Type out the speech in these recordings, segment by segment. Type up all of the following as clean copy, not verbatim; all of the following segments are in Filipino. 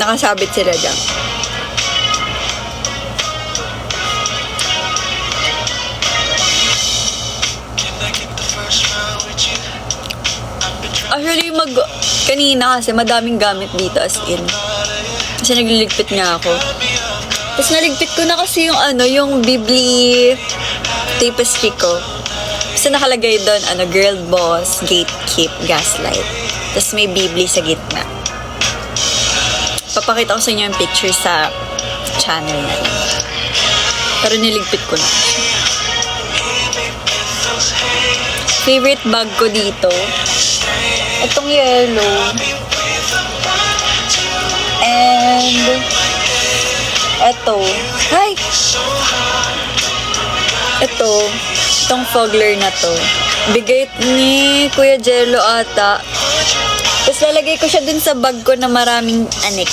Nakasabit sila dyan. Actually, kanina kasi madaming gamit dito as in. Kasi nagliligpit nga ako. Tapos naligpit ko na kasi yung yung Bibli tapestry ko. Kasi nakalagay doon, girl boss, gatekeep, gaslight. Tapos may Bibli sa gitna. Papakita ko sa inyo yung picture sa channel na yun. Pero niligpit ko na. Favorite bag ko dito, itong yellow. And eto. Hi! Itong Fogler na to. Bigay ni Kuya Jello ata. Tapos lalagay ko siya dun sa bag ko na maraming anik.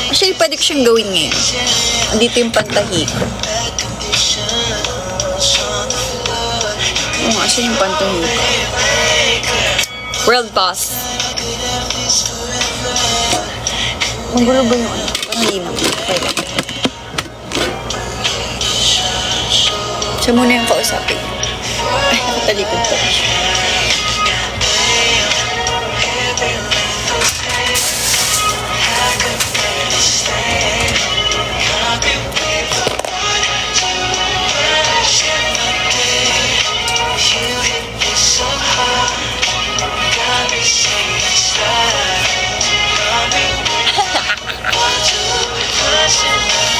Actually, pwede ko siyang gawin ngayon. Dito yung pantahi ko. Oo nga, siya yung pantahi ko. World Boss. Magulo ba yung Parang hindi naman. Pwede. Siya muna yung kausapin. Ay, nakatalikod to.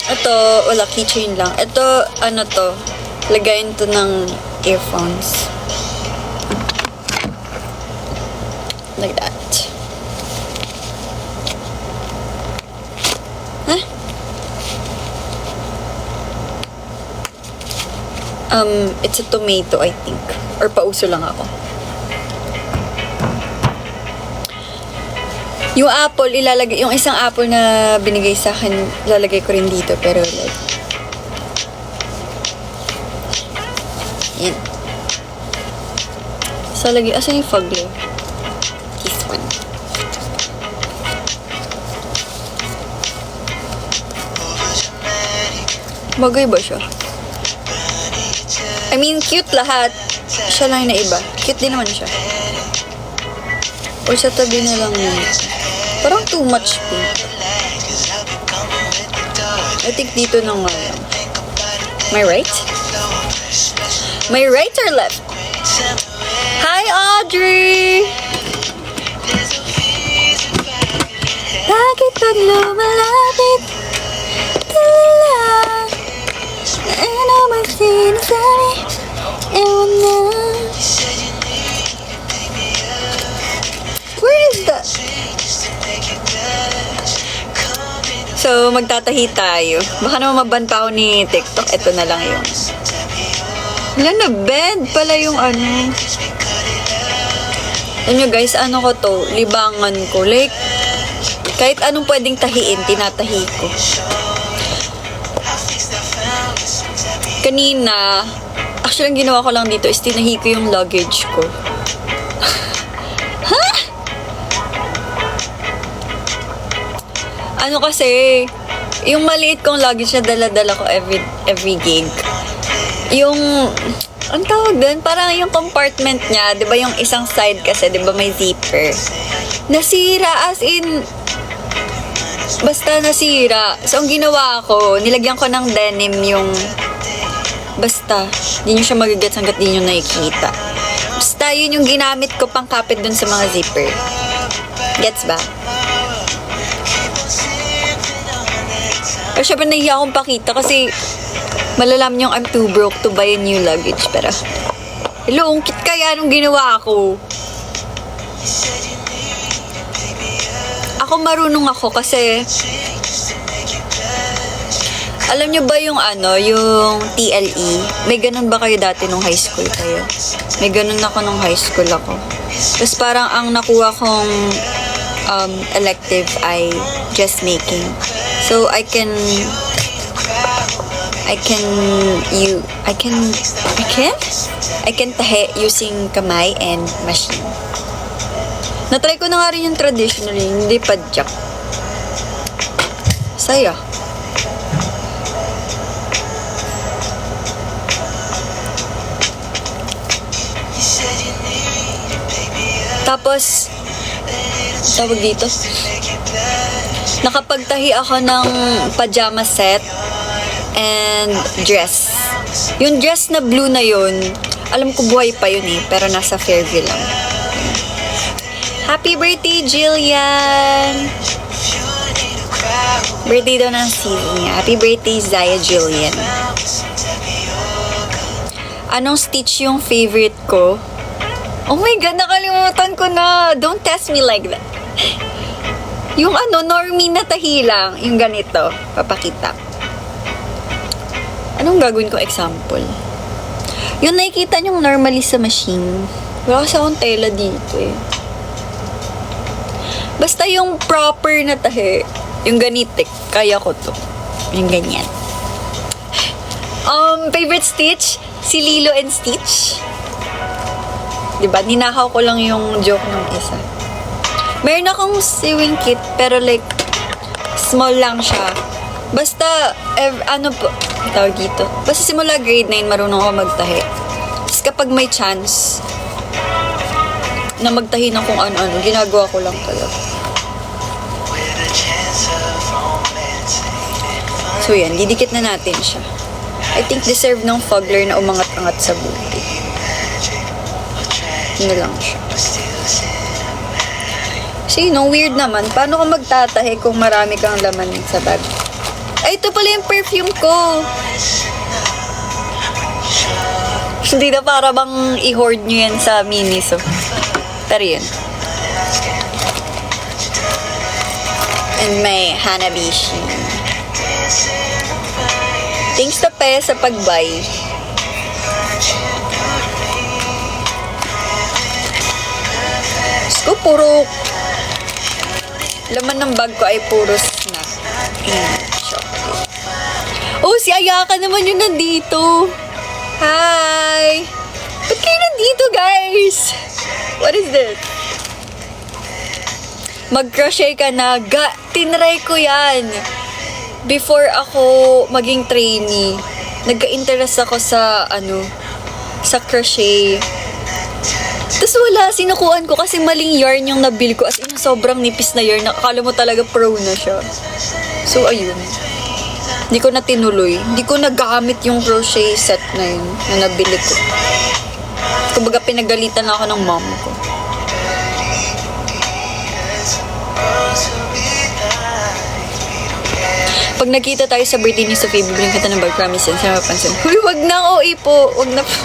Ito, wala, keychain lang. Ito, to? Lagayin to ng earphones. Like that. Huh? It's a tomato, I think. Or pauso lang ako. Yung apple, ilalagay, yung isang apple na binigay sa akin, ilalagay ko rin dito, pero like, yan. So, lagay, asan yung Fogler? This one. Bagay ba siya? I mean, cute lahat. Siya lang yung naiba. Cute din naman siya. O sa tabi na lang yun. Parang too much pink. I think dito na nga lang. Am I right? Am I right or left? Hi, Audrey! Bakit pag lumalapit ka lang? Ano bang sinasabi? Ewan na. Where is that? So, magtatahi tayo. Baka naman mabanta ako ni TikTok. Ito na lang yung... Wala na, bend pala yung ano. Alam nyo guys, ko to? Libangan ko. Like, kahit anong pwedeng tahiin, tinatahi ko. Kanina, actually, ang ginawa ko lang dito is tinahi ko yung luggage ko. Ha? Kasi, yung maliit kong luggage na dala-dala ko every gig. Yung, ang tawag doon, parang yung compartment niya, di ba yung isang side kasi, di ba may zipper. Nasira, as in, basta nasira. So, ang ginawa ko, nilagyan ko ng denim yung, basta, di nyo siya magigets hanggat di nyo nakikita. Basta, yun yung ginamit ko pang kapit dun sa mga zipper. Gets ba? Pero syempre nahiya akong pakita kasi malalaman nyo I'm too broke to buy a new luggage. Pero, hello, ang cute kaya nung ginawa ko. Ako marunong ako kasi alam nyo ba yung yung TLE? May ganun ba kayo dati nung high school kayo? May ganun ako nung high school ako. Tapos parang ang nakuha kong elective ay just making. So I can tahi using kamay and machine. Natry ko na nga rin yung traditional, hindi padjak. Saya. Tapos, tawag dito, nakapagtahi ako ng pajama set and dress. Yung dress na blue na yun, alam ko buhay pa yun eh, pero nasa Fairview lang. Happy birthday, Jillian! Birthday daw ng season niya. Happy birthday, Zaya Jillian. Anong stitch yung favorite ko? Oh my God, nakalimutan ko na. Don't test me like that. Yung normie na tahi lang. Yung ganito. Papakita. Anong gagawin ko example? Yung nakikita nyong normally sa machine. Wala kasi akong tela dito eh. Basta yung proper na tahi. Yung ganitik. Kaya ko to. Yung ganyan. Favorite stitch? Si Lilo and Stitch. Diba? Ninakaw ko lang yung joke ng isa. Meron akong sewing kit, pero like, small lang siya. Basta, tawag dito. Basta simula grade 9, marunong ako magtahi. Tapos kapag may chance na magtahi ng kung ano-ano, ginagawa ko lang talaga. So yan, didikit na natin siya. I think deserve ng Fugler na umangat-angat sa buti. Yun na lang siya. See, no, weird naman. Paano ka magtatahi kung marami kang laman sa bag? Ay, ito pala yung perfume ko. Hindi na para bang i-hoard nyo yan sa Miniso. Pero yun. And may Hanabishi. Thanks to Pe sa pag-buy. Ko puro laman ng bag ko ay puro snack. Chocolate. Oh, si Ayaka naman yung nandito. Hi! Ba't kayo nandito, guys? What is this? Mag-crochet ka na. Tinry ko yan. Before ako maging trainee, nagka-interest ako sa, sa crochet. Tapos wala, sinukuan ko kasi maling yarn yung nabili ko. As in, sobrang nipis na yarn. Nakakala mo talaga pro na siya. So, ayun. Hindi ko na tinuloy. Hindi ko nagamit yung crochet set na yun na nabili ko. Kumbaga, pinagalitan ako ng mom ko. Pag nakita tayo sa birthday ni Sophie, bibili kita ng bag, promise yan. Sana mapansin. Huy, wag na, OA po. Wag na po.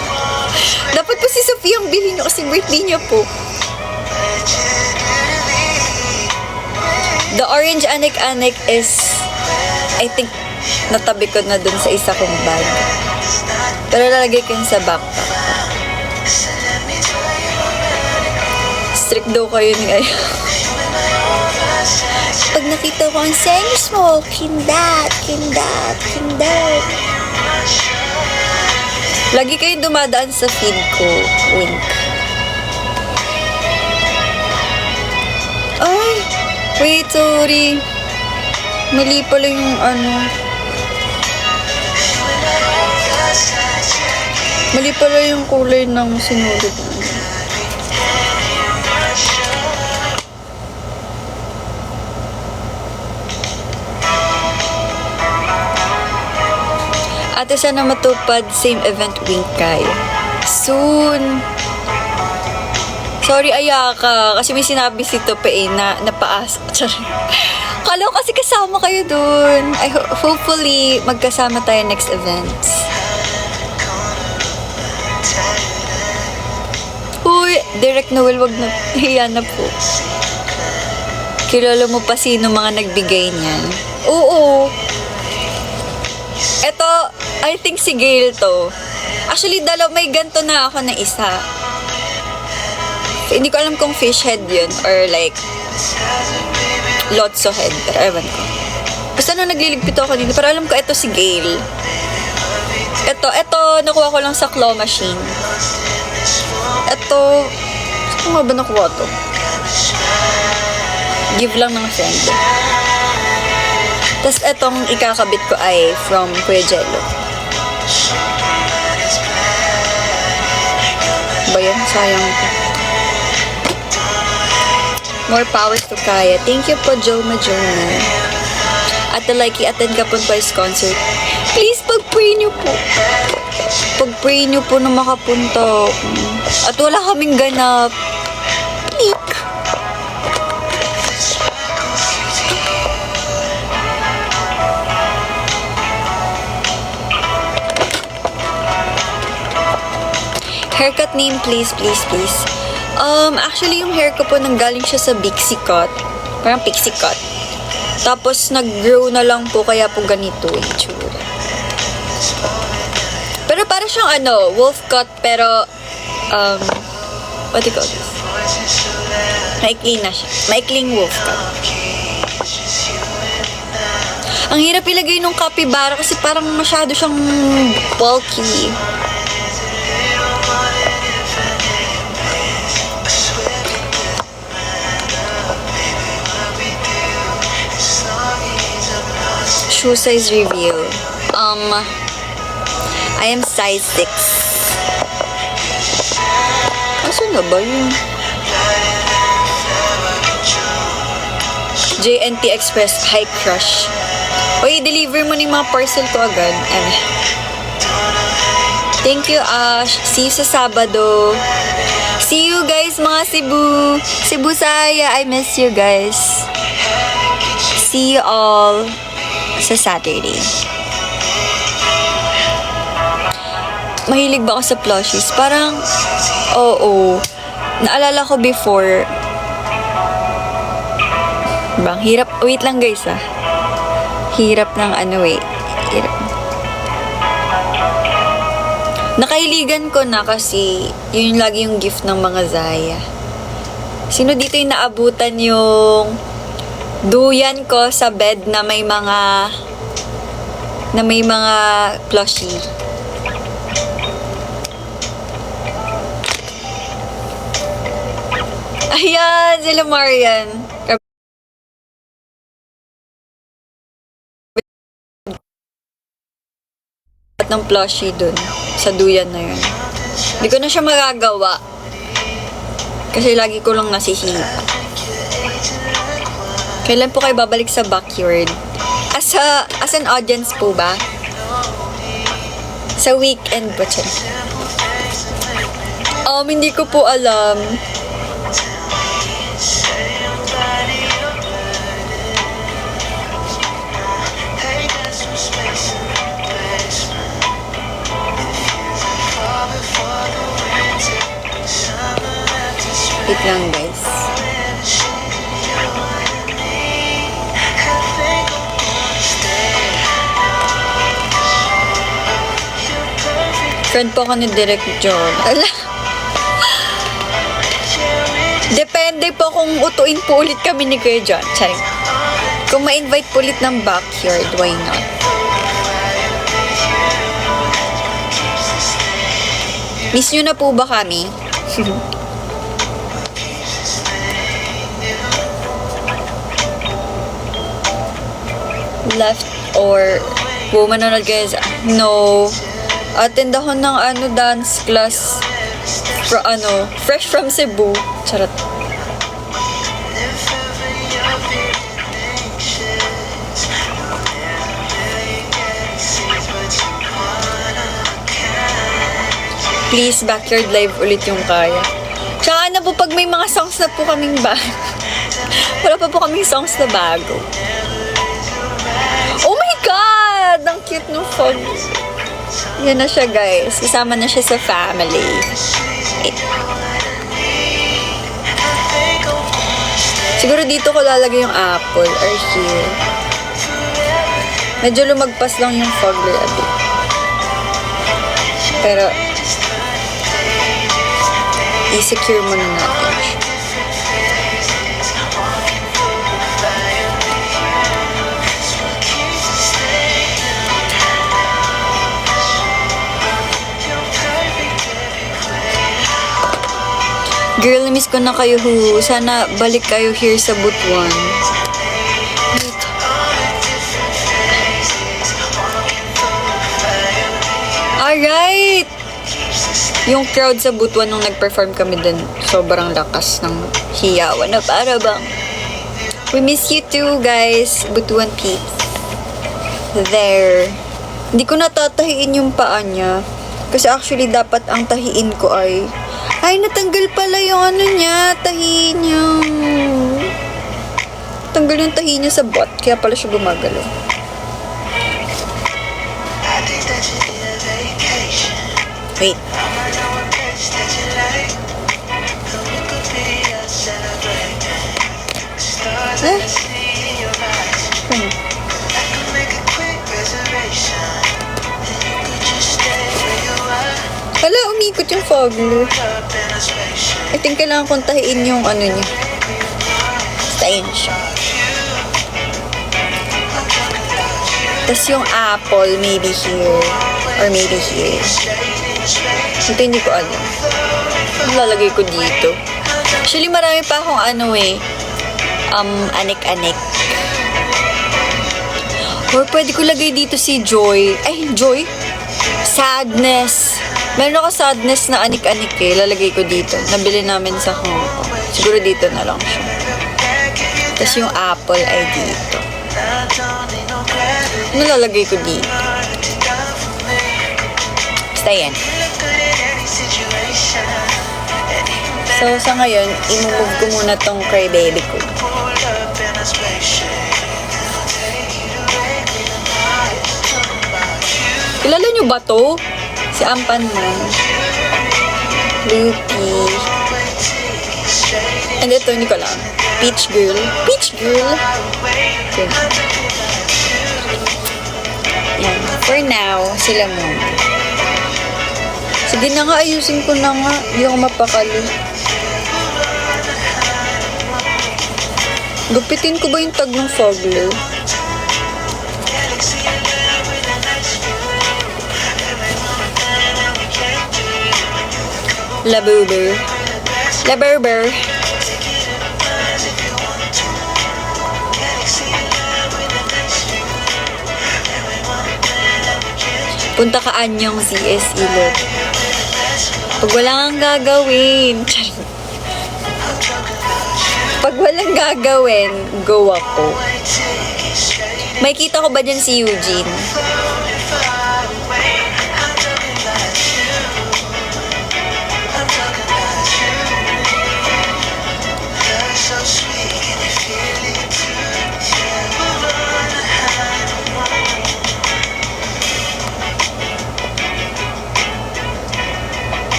Dapat po si Sophie ang bilhin nyo kasi birthday niya po. The orange anik-anik is, I think, natabi ko na dun sa isa kong bag. Pero lalagay ko yun sa backpack. Strict daw kayo ni Aya. Pag nakita ko ang sense mo, kindat. Lagi kayo dumadaan sa feed ko. Wink. Ay! Wait, sorry. Mali pala yung Mali pala yung kulay ng sinulid. Ate, sana matupad same event Winkay. Soon. Sorry, Ayaka. Kasi may sinabi si Tope na napaas. Kala ko kasi kasama kayo dun. Hopefully, magkasama tayo next events. Uy, Direct Noel, wag na. Hiya na po. Kilala mo pa sino mga nagbigay niyan? Oo. Ito, I think si Gail to. Actually, may ganto na ako na isa. Hindi ko alam kung fish head yun or like lotso head. Pero ewan ko. Basta na nagliligpit ako dito. Pero alam ko, ito si Gail. Ito, nakuha ko lang sa claw machine. Ito, saan nga ba nakuha to? Give lang ng friend. Tapos etong ikakabit ko ay from Kuya Jello. Ba yan? Sayang ko. More power to Kaya. Thank you po, Joe Majona. At the likey, attend ka po twice concert. Please, pag-pray niyo po. Pag-pray niyo po na makapunta. At wala kaming ganap. Eek. Haircut name, please, please, please. Actually, yung hair ko po nanggaling siya sa Pixie Cut. Parang Pixie Cut. Tapos, nag-grow na lang po, kaya po ganito yung itsura. Pero para siyang wolf cut, pero, what do you call this? Maikli na siya. Maikling wolf cut. Ang hirap ilagay nung capybara kasi parang masyado siyang bulky. Shoe size reveal. I am size 6. Asan na ba yun? JNT Express High Crush. Uy, deliver mo ni mga parcel ko agad. Thank you, Ash. See you sa Sabado. See you guys, mga Cebu. Cebu Saya. I miss you guys. See you all sa Saturday. Mahilig ba ako sa plushies? Parang, oo. Naalala ko before. Bang, hirap. Wait lang guys Hirap ng Hirap. Nakahiligan ko na kasi yun lagi yung gift ng mga Zaya. Sino dito yung naabutan yung duyan ko sa bed na may mga plushie? Ayan, sila Marian. At ng plushie dun sa duyan na yun. Hindi ko na siya magagawa kasi lagi ko lang nasisipa. Kailan po kayo babalik sa backyard? As an audience po ba? Sa weekend po siya. Hindi ko po alam. Wait lang guys. Friend po ako ni Direct John. Depende po kung utuin po ulit kami ni Kuya John. Sorry. Kung ma-invite po ulit ng backyard, why not? Miss nyo na po ba kami? Left or manonood guys? No. Attend ako ng dance class fresh from Cebu. Charot. Please, backyard live ulit yung Kaya. Tsaka po pag may mga songs na po kaming wala pa po kaming songs na bago. Oh my God! Ang cute ng fog. Yan na siya guys. Isama na siya sa family. Siguro dito ko lalagay yung apple or here. Medyo lumagpas lang yung fog layer a bit. Pero i-secure muna natin siya. Girl, miss ko na kayo Sana balik kayo here sa Butuan. Yung crowd sa Butuan nung nag-perform kami dun, sobrang lakas ng hiyawan na para bang. We miss you too, guys. Butuan peeps. There. Hindi ko natatahiin yung paa niya. Kasi actually, dapat ang tahiin ko ay natanggal pala yung ano niya, tahi niya. Tanggal yung tahi niya sa butt, kaya pala siya gumagalaw. Wait. Hala, umikot yung fogler. I think kailangan kong tahiin yung ano niya. Tahiin siya. Tapos yung apple, maybe here. Or maybe here. Ito hindi ko alam. Lalagay ko dito. Actually, marami pa akong anik-anik. Or pwede ko lagay dito si Joy. Ay, Joy? Sadness. Meron ako sadness na anik-anik eh. Lalagay ko dito. Nabili namin sa Hong Kong. Siguro dito na lang siya. Tapos yung apple ay dito. Ano lalagay ko dito? Basta yan. So, sa ngayon, imumove ko muna tong cry baby ko. Kilala nyo ba to? Si Ampan Man. Loopy. And ito, hindi ko lang. Peach Girl. Peach Girl. Okay. Yan. For now, sila muna. Sige na nga, ayusin ko na nga. Hindi ako mapakali. Gupitin ko ba yung tag ng fogler? Labuber. Labuber. Punta ka Anyong CSE lot. Pag wala kang gagawin. Pag walang gagawin, go ako. May kita ko ba dyan si Eugene?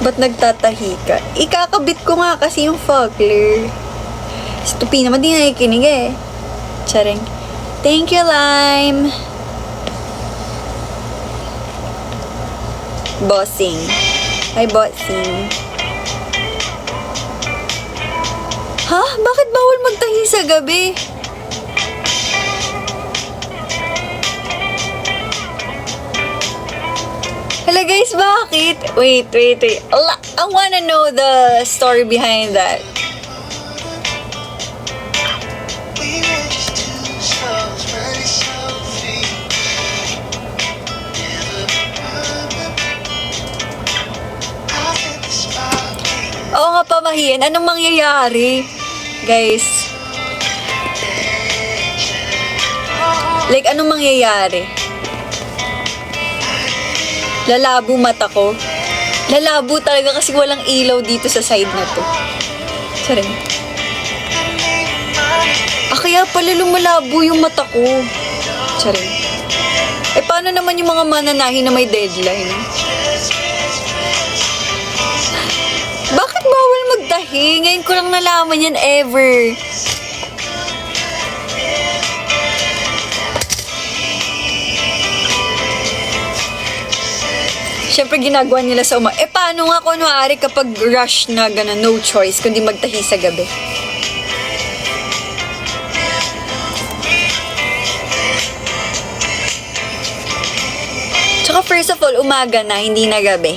Ba't nagtatahi ka? Ikakabit ko nga kasi yung fogler. Si Tupi naman di nakikinig eh. Charing. Thank you, Lime. Bossing. Hi, bossing. Ha? Bakit bawal magtahi sa gabi? Hala guys, bakit? Wait. I wanna know the story behind that. Oo nga, pamahiin. Anong mangyayari? Guys. Like, anong mangyayari? Lalabo mata ko. Lalabo talaga kasi walang ilaw dito sa side na to. Sorry. Kaya pala lumalabo yung mata ko. Sorry. Paano naman yung mga mananahi na may deadline? Bakit bawal magtahi? Ngayon ko lang nalaman yan ever. Siyempre, ginagawa nila sa paano nga kunwari kapag rush na gano'n, no choice, kundi magtahi sa gabi? Tsaka first of all, umaga na, hindi na gabi.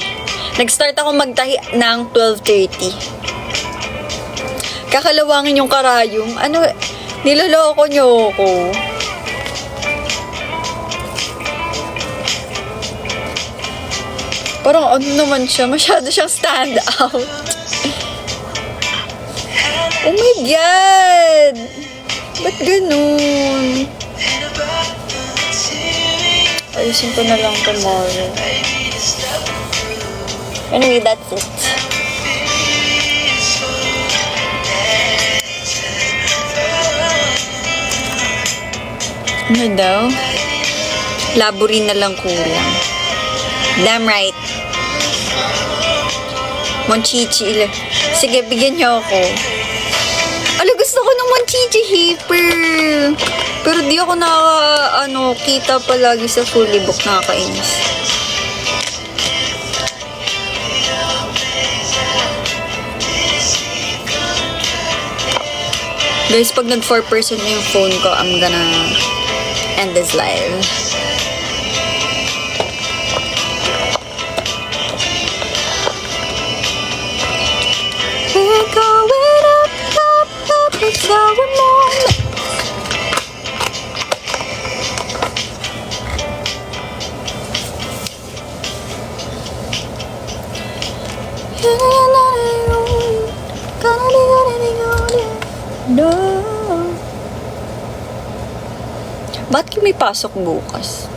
Nag-start ako magtahi ng 12:30. Kakalawangin yung karayom. Ano, niloloko nyo ako. Parang ano naman siya, masyado siyang stand out. Oh my God! Ba't ganun? Ayusin ko na lang tomorrow. Anyway, that's it. Ano daw? Laborin na lang kulang. Damn right. Monchichi. Sige, bigyan niyo ako. Ala, gusto ko ng Monchichi Hyper. Pero di ako kita palagi sa fully book. Nakakainis. Guys, pag nag 4% na yung phone ko, I'm gonna end this live. We're going up, up, up, it's going on. No. Ba't kayo may pasok bukas?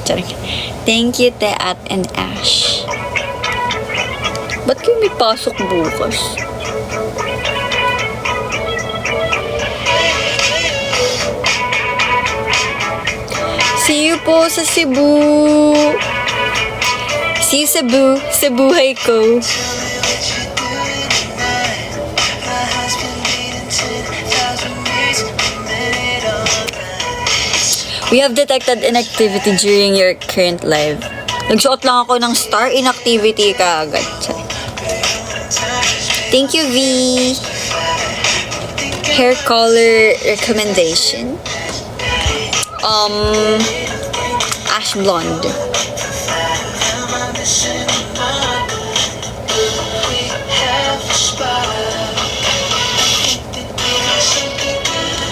Charing. Thank you, Teat and Ash. Ba't kayo may pasok bukas? See you po sa Cebu. See you, Cebu. Sa buhay ko. We have detected inactivity during your current live. Nagsuot lang ako ng star inactivity kaagad. Thank you, V. Hair color recommendation. Ash blonde.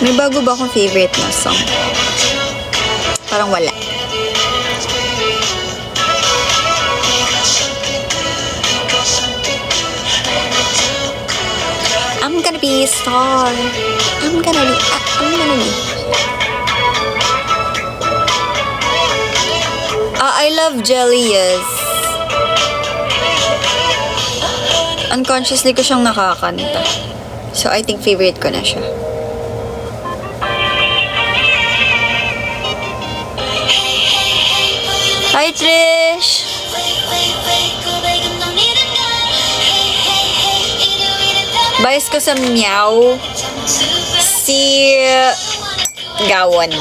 May bago ba akong favorite na song? Parang wala. I'm gonna be a star. I'm gonna be. I love Jelly, yes. Unconsciously ko siyang nakakanta. So, I think favorite ko na siya. Hi, Trish! Bias ko sa Meow, si Gawan.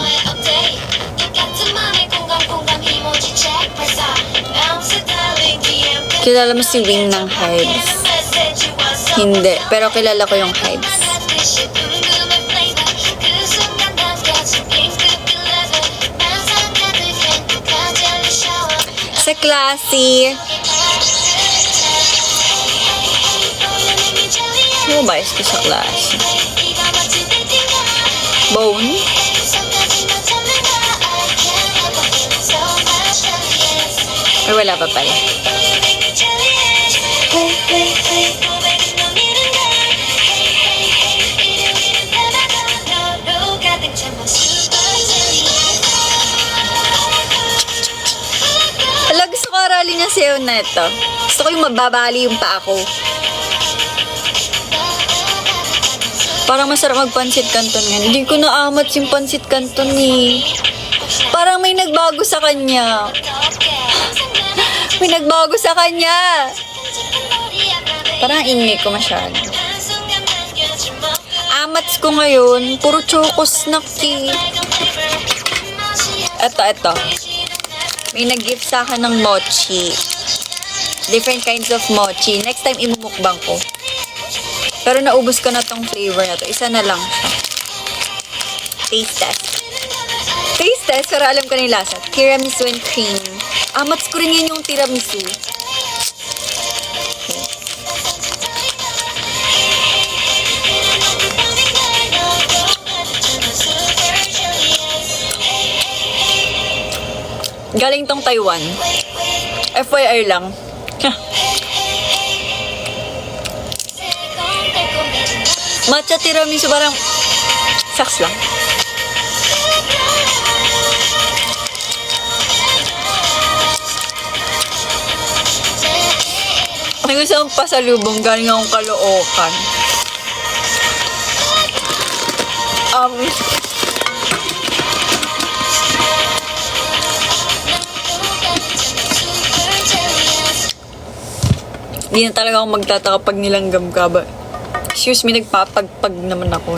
Kilala mo si Wing ng Hives? Hindi, pero kilala ko yung Hives. Sa Classy. Ano ba ko sa Classy? Bone? Ay, wala pa pala. Hala, gusto ko aralin niya sayo na ito. Gusto ko yung mababali yung pa ako. Parang masarap magpansit canton yan. Hindi ko naamat yung pansit canton eh. Parang may nagbago sa kanya. May nagbago sa kanya. Parang ingay ko masyado. Amats ko ngayon, puro choco snack eh. Ito. May nag-gift sa akin ng mochi. Different kinds of mochi. Next time, imumukbang ko. Pero naubos ko na tong flavor na to. Isa na lang siya. Taste test. Taste test, pero alam ko na yung lasa. Tiramisu and cream. Amats ko rin yun yung tiramisu. Galing tong Taiwan. FYI lang. Matcha tiramisu parang saks lang. May gusto akong pasalubong galing akong Caloocan. Hindi na talaga ako magtataka pag nilanggam ka ba. Excuse me, nagpapagpag naman ako.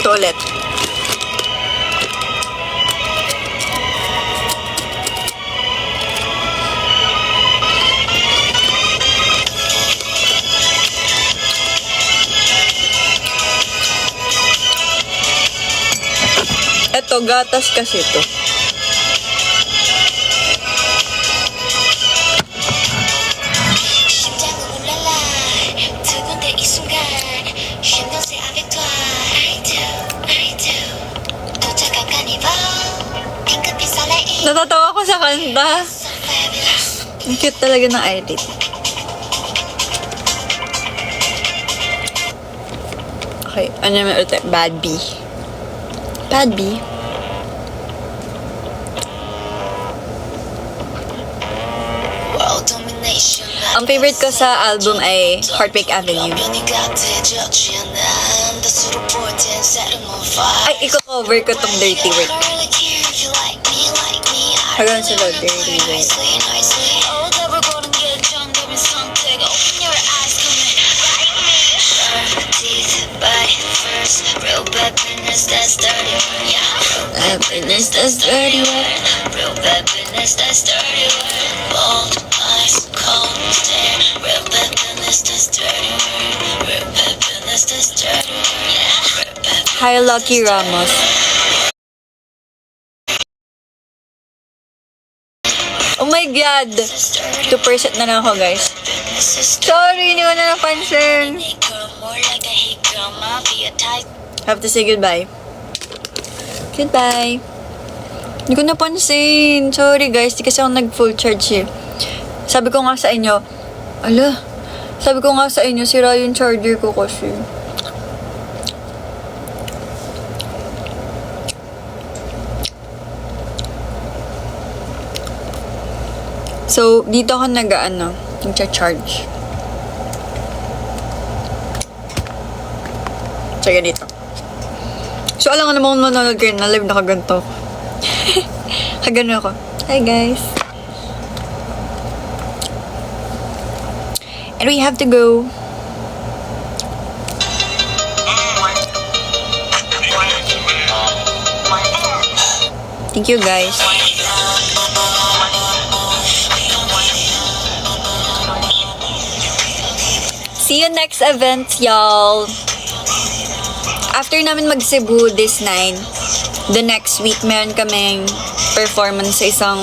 Ito ulit. Ito, gatas kasi ito. Natatawa ko sa kanta. Ang cute talaga ng edit. Okay, ano naman ulit? Bad B. Bad B. Ang favorite ko sa album ay Heartbreak Avenue. Ay, iko-cover ko tong Dirty Work. Hanggang sila Dirty Work. Hi, Lucky Ramos. Oh my God! 2% na lang ako, guys. Sorry, hindi ko na napansin. Have to say goodbye. Goodbye. Hindi ko napansin. Sorry, guys. Di kasi ako nag-full charge eh. Sabi ko nga sa inyo, sira yung charger ko kasi. So, dito ako nag-charge. Tsaka dito. So, alam ko naman manonood kayo na live na kaganto. Kagano ako. Hi, guys. And we have to go. Thank you, guys. See you next event, y'all. After namin mag-Cebu this 9, the next week, meron kaming performance sa isang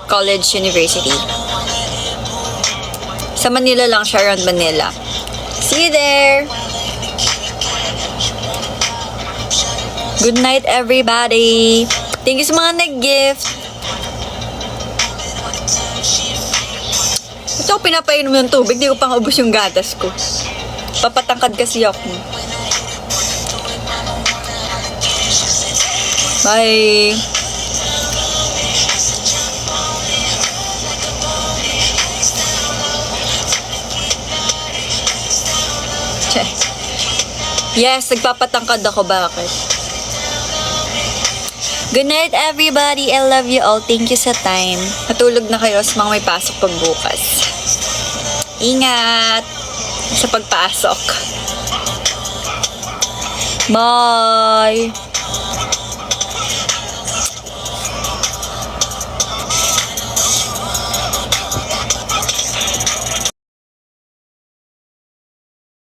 college university. Sa Manila lang siya, around Manila. See you there! Good night, everybody! Thank you sa mga nag-gift! Gusto ko pinapainom ng tubig, di ko pang ubos yung gatas ko. Papatangkad kasi ako. Bye! Yes, nagpapatangkad ako. Bakit? Good night, everybody. I love you all. Thank you sa time. Matulog na kayo sa mga may pasok pagbukas. Ingat sa pagpasok. Bye!